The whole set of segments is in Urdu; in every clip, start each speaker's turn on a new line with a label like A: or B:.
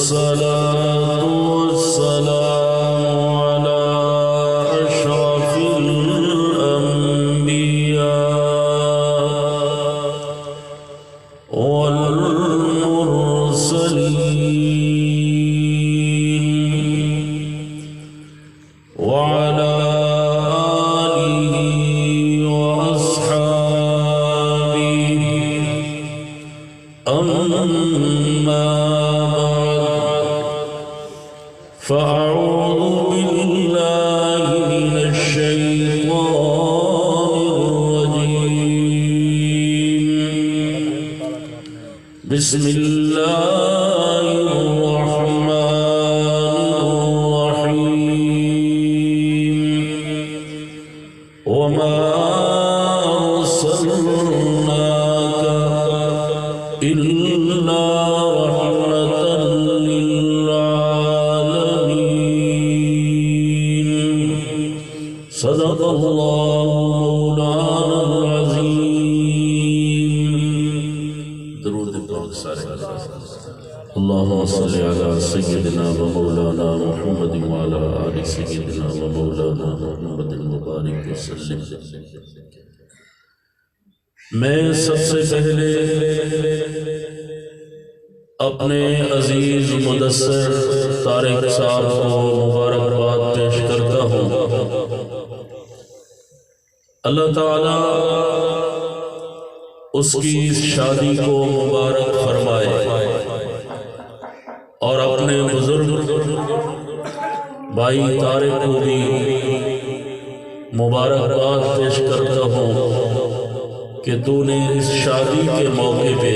A: والصلاة والسلام على أشرف الأنبياء والمرسلين وعلى آله وأصحابه أما فأعوذ بالله من الشيطان الرجيم بسم الله الرحمن الرحيم وما أرسلناك إلا رحمة صدق الله مولانا العظيم درود پاک سارے اللهم صل على سيدنا ومولانا محمد وعلى آل سيدنا ومولانا محمد المبارك وسلم. میں سب سے پہلے اپنے عزیز مدثر طارق صاحب کو مبارکباد پیش کرتا ہوں. اللہ تعالیٰ اس کی اس شادی کو مبارک فرمائے اور اپنے بزرگ بھائی طارق کو بھی مبارکباد پیش کرتا ہوں کہ تو نے اس شادی کے موقع پہ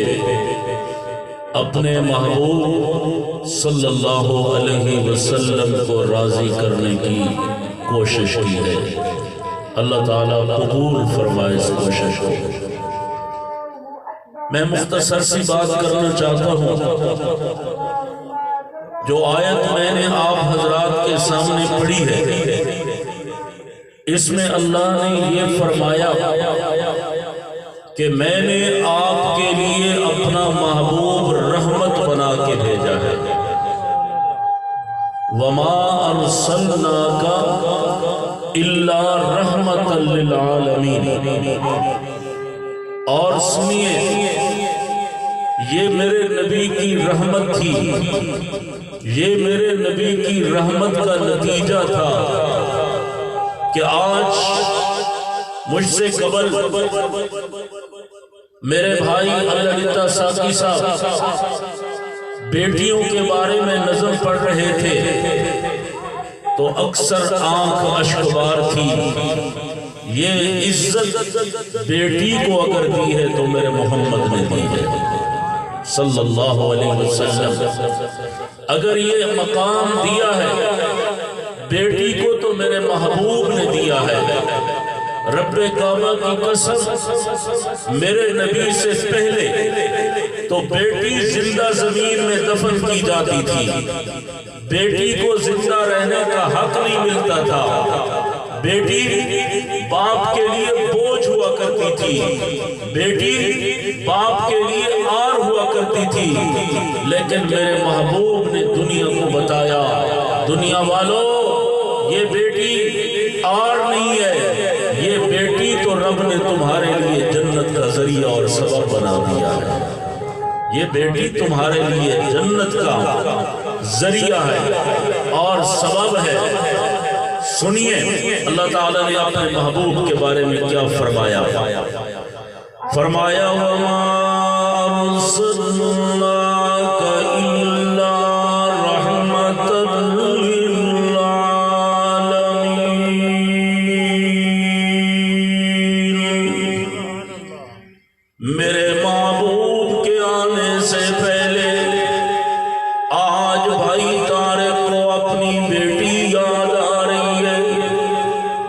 A: اپنے محبوب صلی اللہ علیہ وسلم کو راضی کرنے کی کوشش کی ہے. اللہ تعالیٰ قبول فرمائے اس کوشش کو. میں مختصر سی بات کرنا چاہتا ہوں. جو آیت میں نے آپ حضرات کے سامنے پڑھی ہے اس میں اللہ نے یہ فرمایا کہ میں نے آپ کے لیے اپنا محبوب رحمت بنا کے بھیجا ہے. وَمَا أَرْسَلْنَاكَ إِلَّا رَحْمَةً لِلْعَالَمِينَ. اور سنیے یہ میرے نبی کی رحمت تھی, یہ میرے نبی کی رحمت کا نتیجہ تھا کہ آج مجھ سے قبل میرے بھائی اللہ ساقی صاحب بیٹیوں کے بارے میں نظم پڑھ رہے تھے تو اکثر آنکھ اشکبار تھی. یہ عزت بیٹی کو اگر دی ہے تو میرے محمد نے دی ہے صلی اللہ علیہ وسلم. اگر یہ مقام دیا ہے بیٹی کو تو میرے محبوب نے دیا ہے. رب کعبہ کی قسم میرے نبی سے پہلے تو بیٹی زندہ زمین میں دفن کی جاتی تھی. بیٹی کو زندہ رہنے کا حق نہیں ملتا تھا. بیٹی باپ کے لیے بوجھ ہوا کرتی تھی, بیٹی باپ کے لیے آر ہوا کرتی تھی. لیکن میرے محبوب نے دنیا کو بتایا, دنیا والوں یہ بیٹی آر نہیں ہے, یہ بیٹی تو رب نے تمہارے لیے جنت کا ذریعہ اور سبب بنا دیا ہے. یہ بیٹی تمہارے لیے جنت کا ذریعہ ہے اور سبب ہے. سنیے اللہ تعالیٰ نے اپنے محبوب کے بارے میں کیا فرمایا. فرمایا وَمَا أَرْسَلْنَاكَ إِلَّا رَحْمَةً لِلْعَالَمِينَ. میرے محبوب کے آنے سے پہلے آج بھائی طارق کو اپنی بیٹی یاد آ رہی ہے,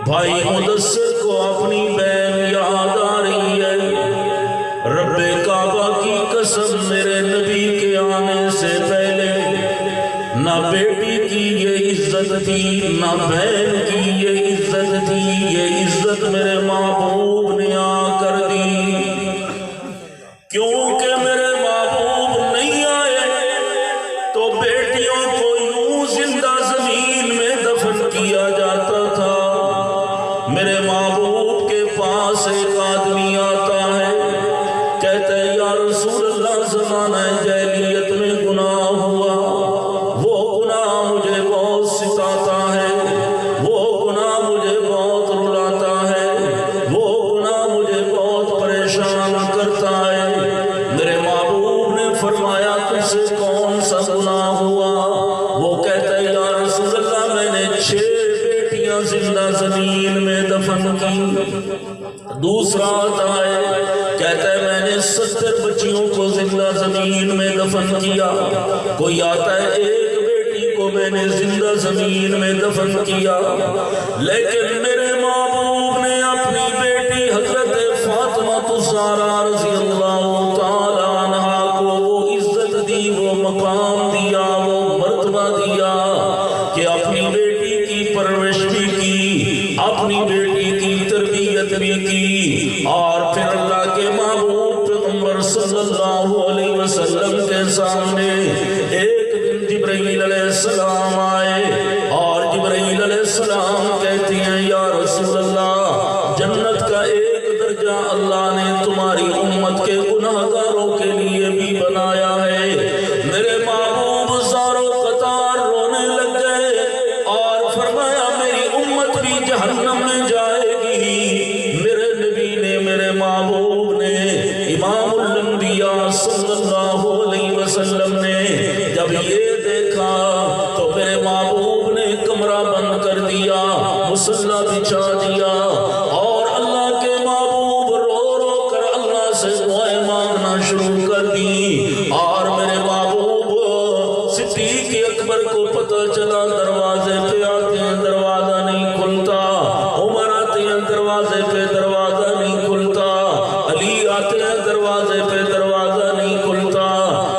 A: بھائی مدثر کو اپنی بہن یاد آ رہی ہے. رب کعبہ کی قسم میرے نبی تھی نہ بہن کی یہ عزت تھی، یہ عزت میرے محبوب نے آ کر دی۔ کیونکہ میرے محبوب نہیں آئے تو بیٹیوں کو یوں زندہ زمین میں دفن کیا جاتا تھا۔ میرے محبوب کے پاس ایک آدمی آتا ہے، کہتا ہے یا رسول اللہ زمانہ جاہلیت میں گناہ ہوا، وہ گناہ مجھے بہت ستاتا ہے، وہ گناہ مجھے بہت رلاتا ہے، وہ گناہ مجھے بہت پریشان کرتا ہے۔ میرے محبوب نے فرمایا تجھ سے کون سا گناہ ہوا؟ وہ کہتا ہے یا رسول اللہ میں نے 6 بیٹیاں زندہ زمین میں دفن کی۔ دوسرا آتا ہے، کہتا ہے میں نے 70 بچیوں کو زندہ زمین میں دفن کیا۔ کوئی آتا ہے 1 بیٹی کو میں نے زندہ زمین میں دفن کیا۔ لیکن میرے محبوب نے اپنی بیٹی حضرت فاطمہ الزہرا رضی اللہ تعالی عنہا کو وہ عزت دی، وہ مقام دیا، وہ مرتبہ دیا کہ اپنی بیٹی کی پرورش بھی کی، اپنی بیٹی کی تربیت بھی کی، اور پھر اللہ کے محبوب پیغمبر صلی اللہ علیہ وسلم کے سامنے ایک دن جبرائیل علیہ السلام آئے، اور جبرائیل علیہ السلام کہتی ہیں یا رسول اللہ جنت کا ایک درجہ اللہ نے تمہاری امت کے گناہگاروں کے لیے بھی بنایا ہے۔ میرے محبوب زارو قطار رونے لگ گئے اور فرمایا میری امت بھی جہنم میں جائے گی۔ میرے نبی نے، میرے محبوب نے، امام الانبیاء صلی اللہ علیہ وسلم نے جب یہ دیکھا تو میرے محبوب نے کمرہ بند کر دیا، مصلی بچھا دیا، اور اللہ کے محبوب رو رو کر اللہ سے دعائیں مانگنا شروع کر دی۔ اور میرے محبوب صدیق اکبر کو پتہ چلا دروازے پہ آتے ہیں دروازہ نہیں کھلتا، عمر آتے ہیں دروازے پہ دروازہ نہیں کھلتا، علی آتے ہیں دروازے پہ دروازہ نہیں کھلتا،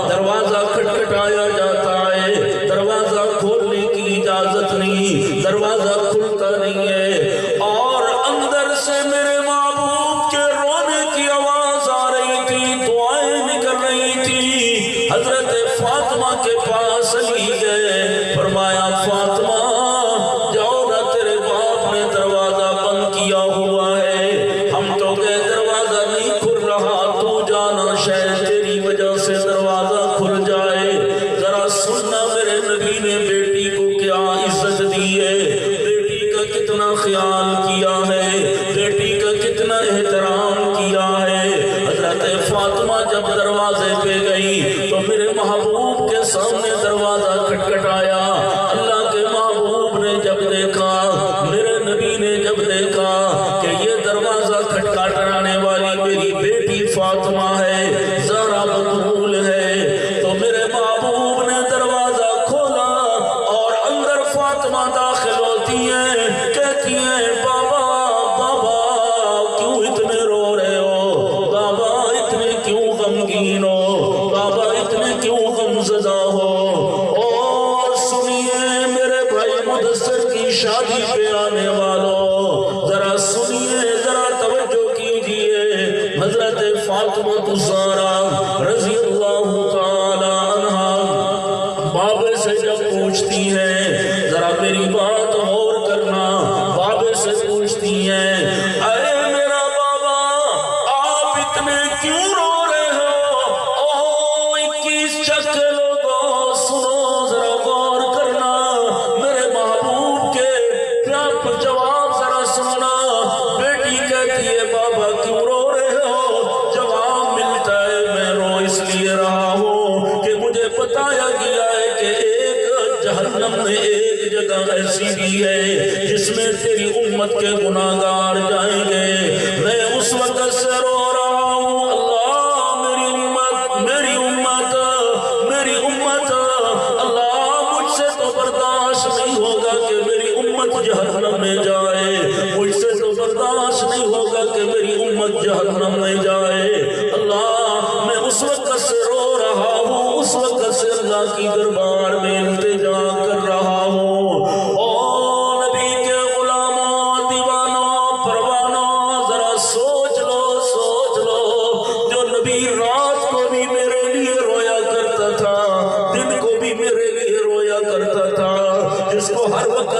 A: دروازہ کھٹکھٹایا جاتا ہے، دروازہ کھولنے کی اجازت نہیں، دروازہ کھلتا نہیں ہے، اور اندر سے میرے محبوب کے رونے کی آواز آ رہی تھی، دعائیں نکل رہی تھی۔ حضرت فاطمہ کے پاس علی گئے، فرمایا فاطمہ جاؤ نہ، تیرے باپ نے دروازہ بند کیا ہوا ہے، ہم تو گئے دروازہ نہیں کھل رہا، تو جانا شاید تیری وجہ سے دروازہ کھل جائے۔ ذرا سننا میرے نبی نے بیٹی کو کیا عزت دی ہے، بیٹی کا کتنا خیال کیا ہے، بیٹی کا کتنا احترام کیا ہے۔ حضرت فاطمہ جب دروازے پہ گئی تو میرے محبوب کے سامنے دروازہ کھٹکھٹایا۔ اللہ کے محبوب نے جب دیکھا، میرے نبی نے جب دیکھا کہ یہ دروازہ کھٹکھٹانے والی میری بیٹی فاطمہ ہے، زہرا بتول ہے، تو میرے محبوب نے دروازہ کھولا اور اندر فاطمہ داخل ہوتی ہیں، کہتی ہیں بابا بابا کیوں اتنے رو رہے ہو، بابا اتنے کیوں غمگین ہو، بابا اتنے کیوں غمزدہ ہو۔ اور سنیے میرے بھائی مدثر کی شادی پہ آنے والوں، ذرا سنیے، ذرا توجہ کیجئے۔ حضرت فاطمہ الزہرا رضی اللہ تعالی عنہا بابے سے جب پوچھتی ہیں، ذرا میری بات غور کرنا، بابے سے پوچھتی ہیں ارے میرا بابا آپ اتنے کیوں رو رہے ہو؟ او 21 چک لوگوں سنو، ذرا غور کرنا، میرے محبوب کے پیار جواب ذرا سننا۔ بیٹی کہتی ہے بابا کیوں رو رہے ہو؟ جواب ملتا ہے میں رو اس لیے رہا ہوں کہ مجھے بتایا گیا ہے کہ ایک جہنم میں ایک جگہ ایسی بھی ہے جس میں تیری امت کے گناہگار جائیں گے۔ میں اس وقت سے رو رہا ہوں اللہ میری امت، میری امت، میری امت، اللہ مجھ سے تو برداشت نہیں ہوگا کہ میری امت جہنم میں جائے، مجھ سے تو برداشت نہیں ہوگا کہ میری امت جہنم میں جائے۔ اللہ میں اس وقت سے رو رہا ہوں، اس وقت سے اللہ کی دربار میں التجا کر رہا ہوں، اور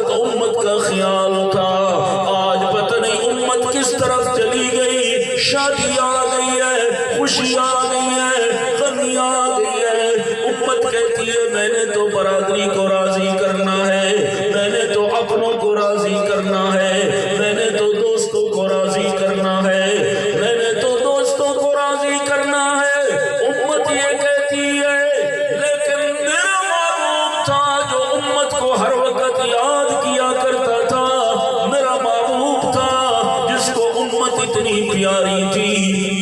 A: وقت امت کا خیال تھا، آج پتہ نہیں امت کس طرف چلی گئی۔ شادی آ گئی ہے، خوشی آ گئی ہے، غمی آ گئی ہے، امت کہتی ہے میں نے تو برادری کو راضی کرنا ہے، میں نے تو اپنوں کو راضی کرنا ہے، میں نے تو دوستوں کو راضی کرنا ہے، میں نے تو دوستوں کو راضی کرنا ہے، امت یہ کہتی ہے۔ لیکن میرا محبوب تھا جو امت کو ہر وقت یاد کیا کرتا تھا، میرا محبوب تھا جس کو امت اتنی پیاری تھی۔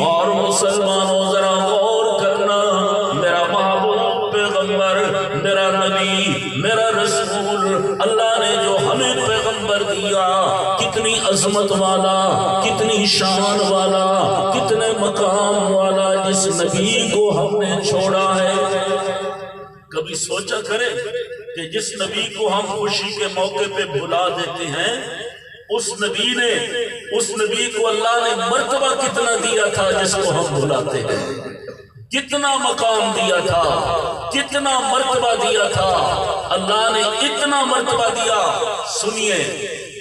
A: اور مسلمانوں ذرا غور کرنا، میرا محبوب پیغمبر، میرا نبی، میرا رسول، اللہ نے جو ہمیں پیغمبر دیا، کتنی عظمت والا، کتنی شان والا، کتنے مقام والا جس نبی کو ہم نے چھوڑا ہے۔ کبھی سوچا کریں کہ جس نبی کو ہم خوشی کے موقع پہ بھلا دیتے ہیں، اس نبی کو اللہ نے مرتبہ کتنا دیا تھا جس کو ہم بھلاتے ہیں، کتنا مقام دیا تھا، کتنا مرتبہ دیا تھا، اللہ نے اتنا مرتبہ دیا۔ سنیے،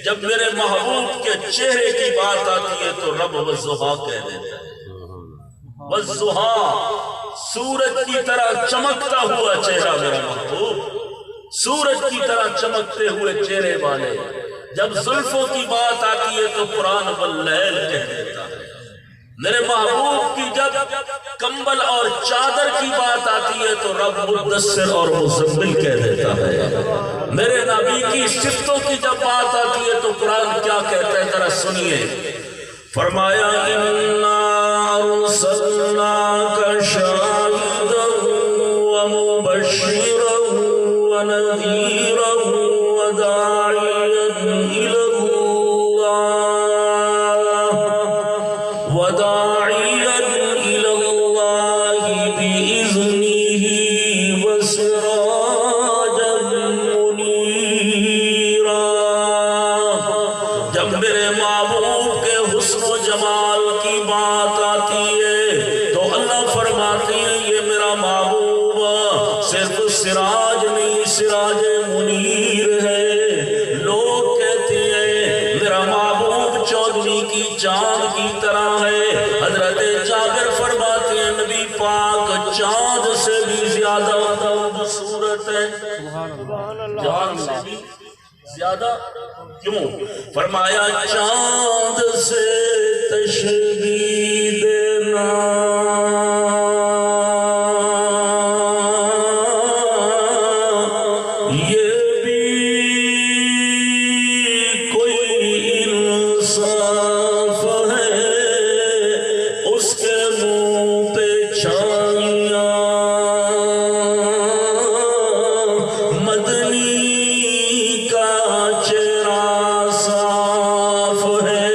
A: جب میرے محبوب کے چہرے کی بات آتی ہے تو رب والضحیٰ کہہ دیتا ہے، والضحیٰ، سورج کی طرح چمکتا ہوا چہرہ میرا محبوب، سورج کی طرح چمکتے ہوئے چہرے والے۔ جب زلفوں کی بات آتی ہے تو قرآن واللیل کہہ دیتا ہے۔ میرے محبوب کی جب کمبل اور چادر کی بات آتی ہے تو رب مدثر اور مزمل کہہ دیتا ہے۔ میرے نبی کی صفتوں کی جب بات آتی ہے تو قرآن کیا کہتا ہے، ذرا سنیے۔ فرمایا اِنَّا أَرْسَلْنَاكَ شَاهِدًا وَمُبَشِّرًا وَنَذِيرًا وَدَاعِيًا إِلَى اللَّهِ بِإِذْنِهِ وَسِرَاجًا مُنِيرًا۔ جب میرے محبوب کے حسن و جمال کی بات آتی ہے تو اللہ فرماتے ہیں یہ میرا محبوب صرف سراج نہیں، سراج منیر ہے۔ لوگ کہتے ہیں میرا محبوب چودھویں کی چاند کی طرح ہے، حضرت جابر فرماتے ہیں نبی پاک چاند سے بھی زیادہ خوبصورت ہے، چاند سے بھی زیادہ۔ کیوں؟ فرمایا چاند سے تشبیہ دینا یہ بھی کوئی انصاف ہے، اس کے منہ پہ چھائیاں مدنی کا چہرہ صاف ہے،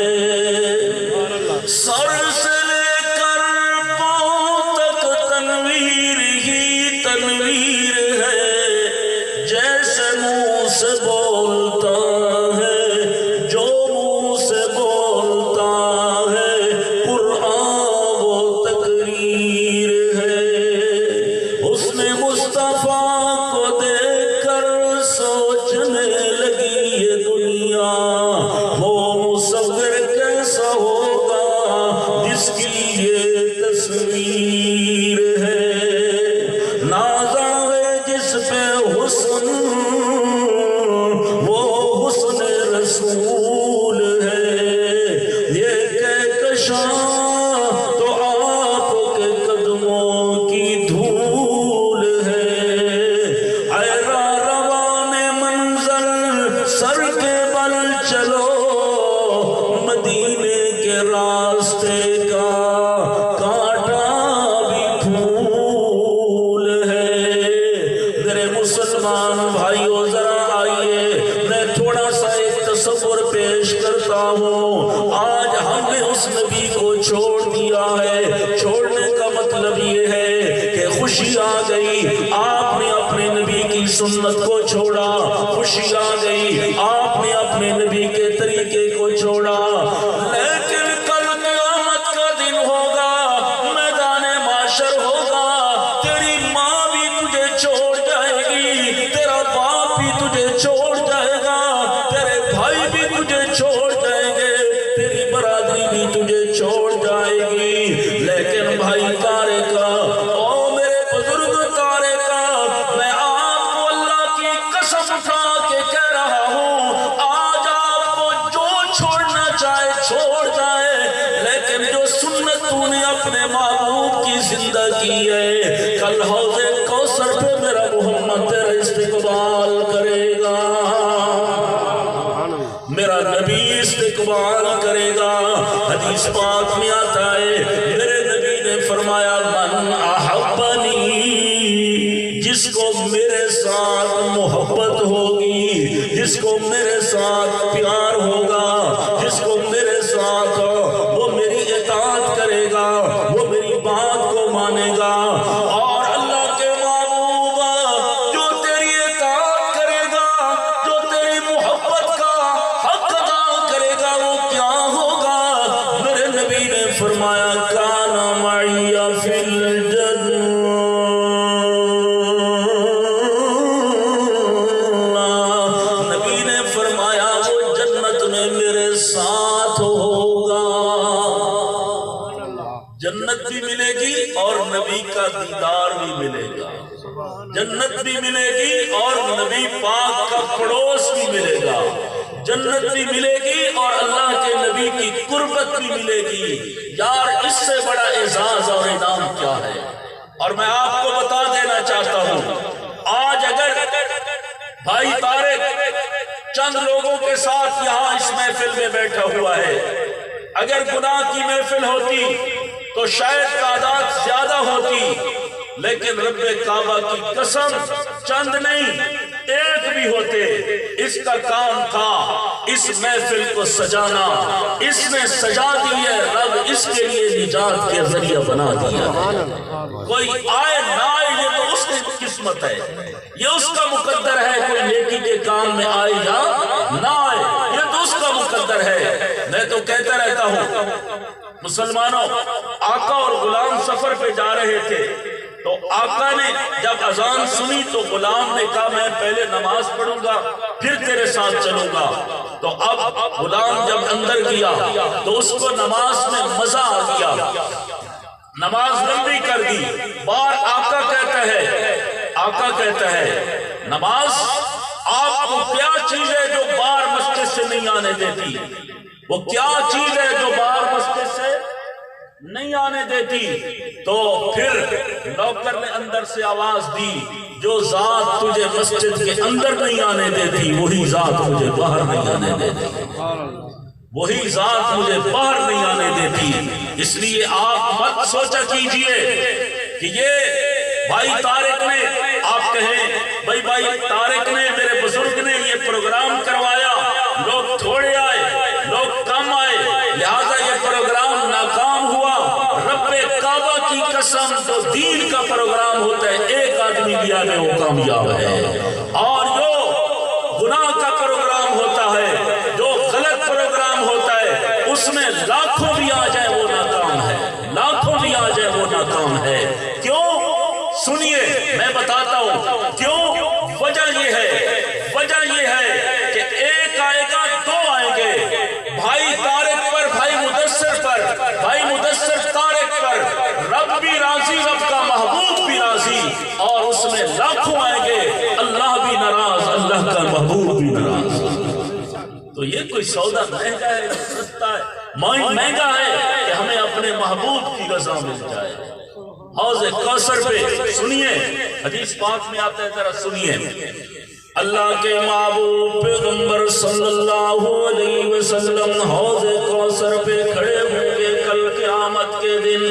A: سر سے لے کر پاؤں تک تنویر ہی تنویر ہے، جیسے منہ سے بولتا ہے، جو منہ سے بولتا ہے، قرآن وہ تقریر ہے۔ حسن مصطفیٰ کو دیکھ کر سوچنے لگی یہ دنیا، وہ مصور کیسا ہوگا جس کی یہ تصویر ہے، نازا ہے جس پہ حسن وہ حسن رسول ہے، یہ کہکشاں تو آپ کے قدموں کی دھول ہے، ایرا روان منزل سر کے بل چلو، مدینے کے راستے کا کانٹا بھی پھول ہے۔ میرے مسلمان بھائیوں ذرا آئیے، میں تھوڑا سا ایک تصور پیش کرتا ہوں۔ آج ہم نے اس نبی کو چھوڑ دیا ہے، چھوڑنے کا مطلب یہ ہے کہ خوشی آ گئی، آپ نے اپنے نبی کی سنت کو چھوڑا، خوشی آ گئی، آپ نے اپنے نبی کے طریقے کو چھوڑا، لیکن کل قیامت کا دن ہوگا، میدان معاشر ہوگا، تیری ماں بھی تجھے چھوڑ جائے گی، تیرا باپ بھی تجھے چھوڑ جائے گا، چھوڑ جائیں گے، تیری برادری بھی تجھے چھوڑ جائے گی، لیکن بھائی طارق او میرے بزرگ طارق، میں آپ کو اللہ کی قسم اٹھا کے کہہ رہا ہوں، آج آپ کو جو چھوڑنا چاہے چھوڑ جائے، لیکن جو سنت تو نے اپنے محبوب کی زندگی ہے، کل حوض کوثر پہ میرا محمد تیرا استقبال کرے گا، میرا نبی استقبال کرے گا۔ حدیث پاک میں آتا ہے میرے نبی نے فرمایا من احبنی، جس کو میرے ساتھ محبت ہوگی، جس کو میرے ساتھ پیار ہوگا، جس کو میرے ساتھ وہ میری اطاعت کرے گا، وہ میری بات کو مانے گا، اور اللہ کے محبوب جو تیری اطاعت کرے گا، جو تیری محبت کا حق ادا کرے گا، وہ کیا ہوگا؟ میرے نبی نے فرمایا کان معی فی الجنہ، نبی نے فرمایا وہ جنت میں میرے ساتھ ہوگا۔ جنت بھی ملے گی اور نبی کا دیدار بھی ملے گا، جنت بھی ملے گی اور نبی پاک کا پڑوس بھی ملے گا، جنت بھی ملے گی اور اللہ کے نبی کی قربت بھی ملے گی۔ یار اس سے بڑا اعزاز اور انعام کیا ہے؟ اور میں آپ کو بتا دینا چاہتا ہوں، آج اگر بھائی طارق چند لوگوں کے ساتھ یہاں اس محفل میں بیٹھا ہوا ہے، اگر گناہ کی محفل ہوتی تو شاید تعداد زیادہ ہوتی، لیکن رب کعبہ کی قسم چند نہیں ایک بھی ہوتے، اس کا کام تھا اس محفل کو سجانا، اس نے سجا دی ہے، رب اس کے لیے نجات کے ذریعہ بنا دیا ہے۔ کوئی آئے نہ آئے یہ تو اس کی قسمت ہے، یہ اس کا مقدر ہے، کوئی نیکی کے کام میں آئے یا نہ آئے یہ تو اس کا مقدر ہے۔ میں تو کہتا رہتا ہوں مسلمانوں، آقا اور غلام سفر پہ جا رہے تھے تو آقا نے جب اذان سنی تو غلام نے کہا میں پہلے نماز پڑھوں گا پھر تیرے ساتھ چلوں گا، تو اب غلام جب اندر گیا تو اس کو نماز میں مزہ آ گیا، نماز لمبی کر دی، بار آقا کہتا ہے نماز آپ کو کیا چیز ہے جو بار مسجد سے نہیں آنے دیتی؟ وہ کیا چیز ہے جو بار مسجد سے نہیں آنے دیتی؟ تو پھر نوکر نے اندر سے آواز دی، جو ذات تجھے مسجد کے اندر نہیں آنے دیتی وہی ذات مجھے باہر نہیں آنے دیتی، وہی ذات مجھے باہر نہیں آنے دیتی۔ اس لیے آپ مت سوچا کیجئے کہ یہ بھائی طارق نے، آپ کہیں بھائی طارق نے، میرے بزرگ نے یہ پروگرام کروایا، لوگ تھوڑے آئے، لوگ کم آئے، لہذا یہ پروگرام ناکام ہوا۔ رب کعبہ کی قسم جو دین کا پروگرام ہوتا ہے ایک آدمی بھی آگے وہ کامیاب ہے، اور جو گناہ کا پروگرام ہوتا ہے، جو غلط پروگرام ہوتا ہے، اس میں لاکھوں بھی آ جائے وہ ناکام ہے، لاکھوں بھی آ جائے وہ ناکام ہے۔ کیوں؟ سنیے میں بتاتا ہوں کیوں۔ وجہ یہ ہے کہ ایک آئے گا دو آئیں گے، بھائی طارق پر، بھائی مدثر پر، بھائی مدثر طارق پر، رب بھی راضی، رب کا محبوب بھی راضی، اور اس میں لاکھوں آئیں گے، اللہ بھی ناراض، اللہ کا محبوب بھی ناراض۔ تو یہ کوئی سودا مہنگا ہے سستا ہے؟ مہنگا ہے کہ ہمیں اپنے محبوب کی رضا مل جائے۔ حوض کوثر پہ سنیے، حدیث پاک میں آتا ہے، ذرا سنیے، اللہ کے محبوب پیغمبر صلی اللہ علیہ وسلم حوض کوثر پہ کھڑے ہوں گے کل قیامت کے دن،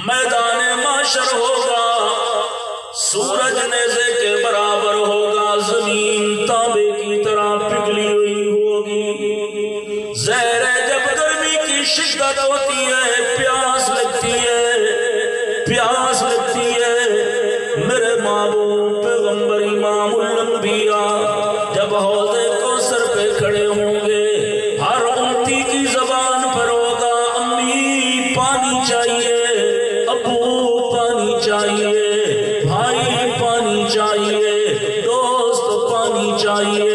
A: میدان محشر ہوگا، سورج نیزے کے برابر ہوگا، زمین تانبے کی طرح پگھلی ہوئی ہوگی، زہر جب گرمی کی شدت ہوتی ہے، پیاس لگتی ہے، میرے محبوب پیغمبر امام الانبیاء جب حوض کوثر پہ کھڑے ہوں گے، ہر امتی کی زبان پر ہوگا امی پانی چاہیے، ابو پانی چاہیے، بھائی پانی چاہیے، دوست پانی چاہیے،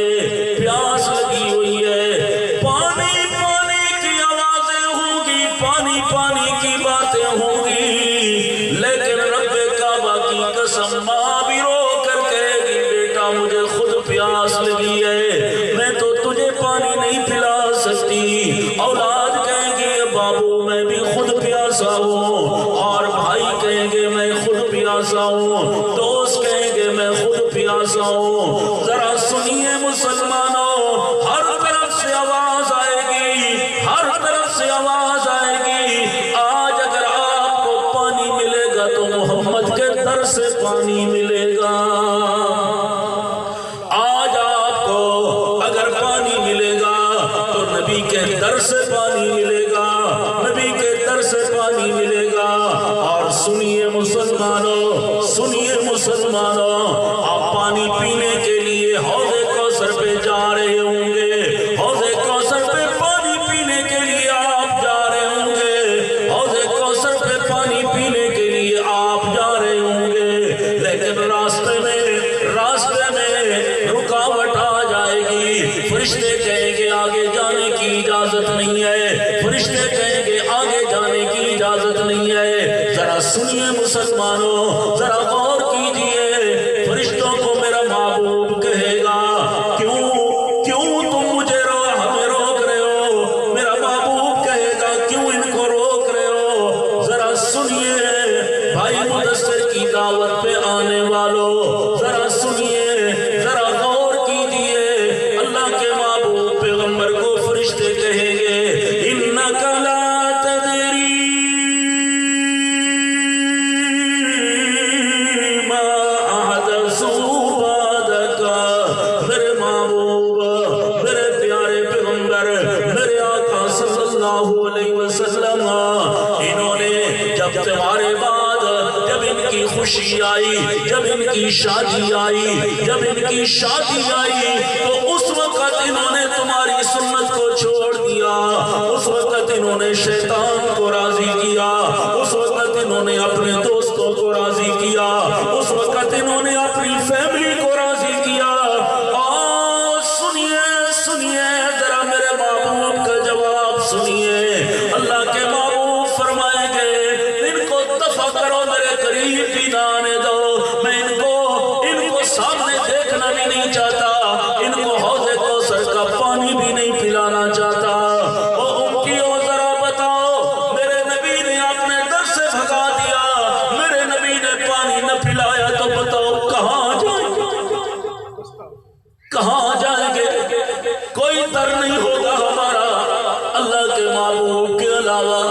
A: پیاس لگی ہوئی ہے، پیاسا ہوں، اور بھائی کہیں گے میں خود پیاسا ہوں، دوست کہیں گے میں خود پیاسا ہوں۔ ذرا سنیے مسلمانوں، ہر طرف سے آواز آئے گی، ہر طرف سے آواز آئے گی۔ آج اگر آپ کو پانی ملے گا تو محمد کے در سے پانی ملے گا۔ آج آپ کو اگر پانی ملے گا تو نبی کے در سے پانی ملے گا، نبی کے در سے پانی ملے گا۔ اور سنیے مسلمانوں، سنیے مسلمانوں، آپ پانی پینے کے لیے حوض کوثر پہ جا رہے ہوں گے، حوض کوثر پہ پانی پینے کے لیے آپ جا رہے ہوں گے، حوض کوثر پہ پانی پینے کے لیے آپ جا رہے ہوں گے، لیکن راستے میں رکاوٹ آ جائے گی۔ فرشتے کہیں گے آگے جانے کی اجازت نہیں ہے، فرشتے کہیں گے آگے جانے کی اجازت نہیں ہے۔ ذرا سنیے مسلمانوں، ذرا غور کیجئے، فرشتوں کو میرا محبوب کہے گا کیوں تم مجھے ہمیں روک رہے ہو؟ میرا محبوب کہے گا کیوں ان کو روک رہے ہو؟ ذرا سنیے بھائی مدثر کی دعوت پہ آنے والوں، ذرا سنیے، ذرا غور کیجئے۔ اللہ کے محبوب پیغمبر کو فرشتے کہیں گے اِنَّكَ لَا تَدْرِي مَا أَحْدَثُوا بَعْدَكَ۔ میرے محبوب، میرے پیارے پیغمبر، میرے آقا صلی اللہ علیہ وسلم، انہوں نے جب تمہارے بعد، جب ان کی خوشی آئی، جب ان کی شادی آئی، جب ان کی شادی آئی، تو اس وقت انہوں نے تمہاری سنت کو چھوڑ دیا، اس وقت انہوں نے شیطان کو راضی کیا، اس وقت انہوں نے اپنے دوستوں کو راضی کیا، اس وقت انہوں نے اپنی فیملی کو راضی کیا۔ اور سنیے ذرا میرے محبوب کا جواب سنیے۔ اللہ کے محبوب فرمائیں گے ان کو دفع کرو، میرے قریب بھی نہ آنے دو، میں ان کو سامنے دیکھنا بھی نہیں چاہتا، ان کو حوض کوثر کا پانی بھی نہیں پلانا چاہتا۔ ذرا بتاؤ، میرے نبی نے اپنے در سے بھگا دیا، میرے نبی نے پانی نہ پلایا، تو بتاؤ کہاں جائیں گے؟ کہاں جائیں گے؟ کوئی در نہیں ہوگا ہمارا اللہ کے محبوب کے علاوہ۔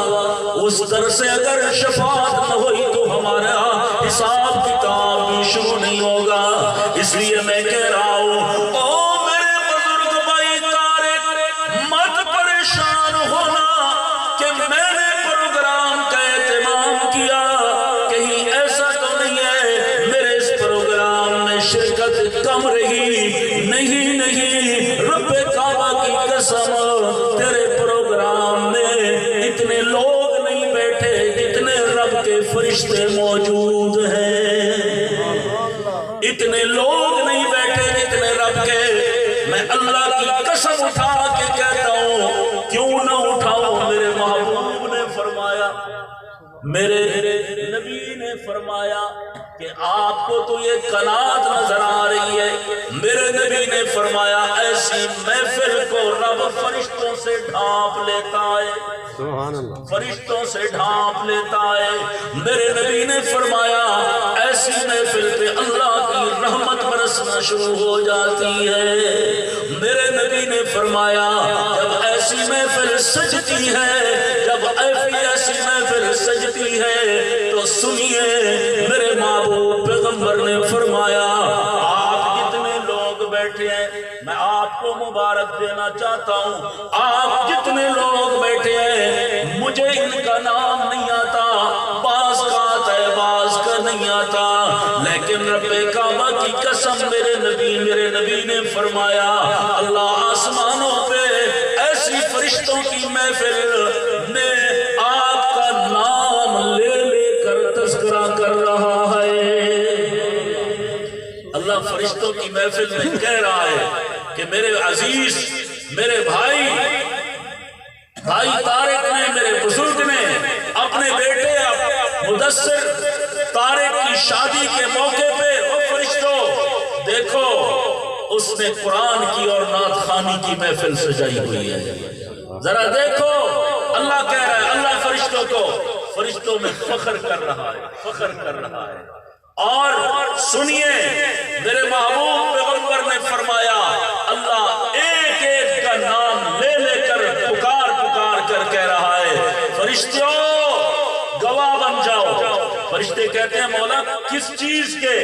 A: اس در سے اگر شفاعت نہ ہوئی تو ہمارا حساب کتاب بھی شروع نہیں ہوگا۔ اس لیے میں کہہ رہا ہوں، او میرے بزرگ بھائی طارق، مت پریشان ہونا کہ میں نے پروگرام کا اہتمام کیا، کہیں ایسا تو نہیں ہے میرے اس پروگرام میں شرکت کم رہی۔ نہیں، رب کعبہ کی قسم، تیرے پروگرام میں اتنے لوگ نہیں بیٹھے جتنے رب کے فرشتے موجود ہیں، اتنے لوگ نہیں بیٹھے جتنے رب کے۔ میں اللہ کی قسم اٹھا کے کہتا ہوں، کیوں نہ اٹھاؤ؟ میرے محبوب نے فرمایا، میرے نبی نے فرمایا کہ آپ کو تو یہ قناعت نظر آ رہی ہے، میرے نبی نے فرمایا ایسی محفل کو رب فرشتوں سے ڈھانپ لیتا ہے، سبحان اللہ، فرشتوں سے ڈھانپ لیتا ہے۔ میرے نبی نے فرمایا ایسی محفل پہ اللہ کی رحمت برسنا شروع ہو جاتی ہے۔ میرے نبی نے فرمایا جب ایسی محفل سجتی ہے، جب ایسی محفل سجتی ہے تو سنیے، میرے محبوب پیغمبر نے فرمایا آپ جتنے لوگ بیٹھے ہیں، میں آپ کو مبارک دینا چاہتا ہوں، آپ جتنے لوگ بیٹھے ہیں، مجھے ان کا نام نہیں آتا، بعض کا آتا ہے بعض کا نہیں آتا، لیکن رب کعبہ کی قسم میرے نبی نے فرمایا اللہ آسمانوں پہ ایسی فرشتوں کی محفل میں آپ کا نام لے کر تذکرہ کر رہا ہے۔ اللہ فرشتوں کی محفل میں کہہ رہا ہے کہ میرے عزیز، میرے بھائی طارق نے، میرے بزرگ نے اپنے بیٹے مدثر طارق کی شادی کے موقع پہ، او فرشتوں دیکھو، اس نے قرآن کی اور نعت خوانی کی محفل سجائی ہوئی ہے، ذرا دیکھو۔ اللہ کہہ رہا ہے، اللہ فرشتوں کو فرشتوں میں فخر کر رہا ہے، فخر کر رہا ہے۔ اور سنیے میرے محبوب پیغمبر نے فرمایا اللہ ایک ایک کا نام لے لے کر پکار پکار کر کہہ رہا ہے فرشتوں گواہ بن جاؤ۔ فرشتے کہتے ہیں مولا کس چیز کے؟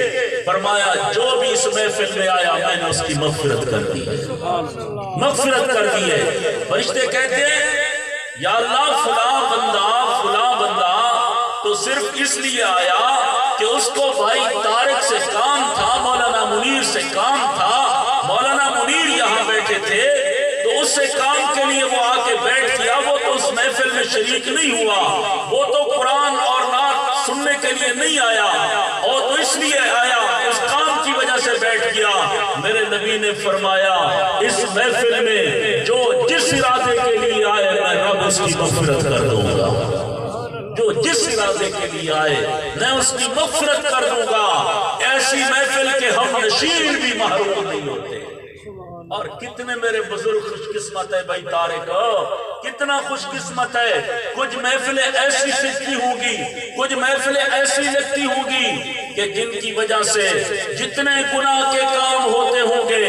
A: فرمایا جو بھی اس محفل میں آیا میں نے اس کی مغفرت کر دی ہے، مغفرت کر دی ہے۔ فرشتے کہتے ہیں یا اللہ فلاں بندہ تو صرف اس لیے آیا کہ اس کو بھائی طارق سے کام تھا، مولانا منیر سے کام تھا، مولانا منیر یہاں بیٹھے تھے تو اس سے کام کے لیے وہ آ کے بیٹھ گیا، وہ تو اس محفل میں شریک نہیں ہوا، وہ تو قرآن اور نعت سننے کے لیے نہیں آیا، اور تو اس لیے آیا اس کام کی وجہ سے بیٹھ گیا۔ میرے نبی نے فرمایا اس محفل میں جو جس ارادے کے لیے آئے میں رب اس کی مغفرت کر دوں گا، جو جس ارادے کے لیے آئے میں اس کی مغفرت کر دوں گا۔ ایسی محفل کے ہم نشین بھی محروم نہیں ہوتے۔ اور کتنے میرے بزرگ خوش قسمت ہے بھائی طارق، کتنا خوش قسمت ہے۔ کچھ محفلیں ایسی سجتی ہوں گی، کچھ محفلیں ایسی لگتی ہوں گی کہ جن کی وجہ سے جتنے گناہ کے کام ہوتے ہوں گے،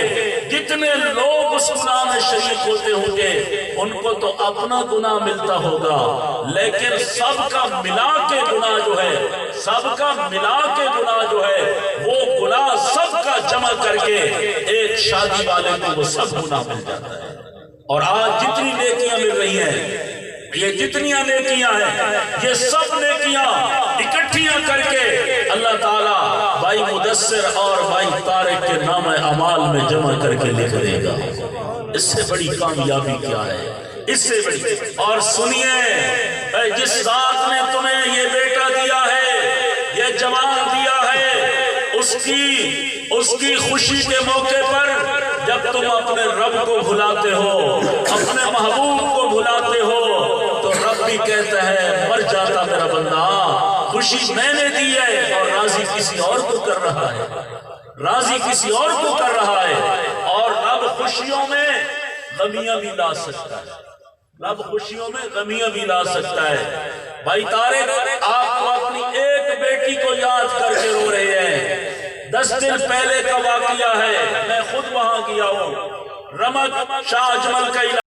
A: جتنے لوگ اس گناہ میں شریک ہوتے ہوں گے، ان کو تو اپنا گناہ ملتا ہوگا، لیکن سب کا ملا کے گناہ جو ہے، سب کا ملا کے گناہ جو ہے، وہ گناہ سب کا جمع کر کے ایک شادی والے کو وہ سب گناہ مل جاتا ہے۔ اور آج جتنی نیکیاں مل رہی ہیں، یہ جتنیاں نیکیاں ہیں، یہ سب نیکیاں اکٹھیاں کر کے اللہ تعالیٰ بھائی مدثر اور بھائی طارق کے نام اعمال میں جمع کر کے لکھ دے گا۔ اس سے بڑی کامیابی کیا ہے؟ اس سے بڑی۔ اور سنیے جس ذات نے تمہیں یہ بیٹا دیا ہے، یہ جوان دیا ہے، اس کی خوشی کے موقع پر جب تم اپنے رب کو بھلاتے ہو، اپنے محبوب کو بھلاتے ہو، تو رب بھی کہتا ہے مر جاتا میرا بندہ، خوشی میں نے دی ہے اور راضی کسی اور کو کر رہا ہے، راضی کسی اور کو کر رہا ہے۔ اور رب خوشیوں میں غمیاں بھی لا سکتا ہے، رب خوشیوں میں غمیاں بھی لا سکتا ہے۔ بھائی طارق آپ کو اپنی ایک بیٹی کو یاد کر کے رو رہے ہیں، 10 دن پہلے کا واقعہ ہے، میں خود وہاں گیا ہوں، رمت شاہ اجمل کا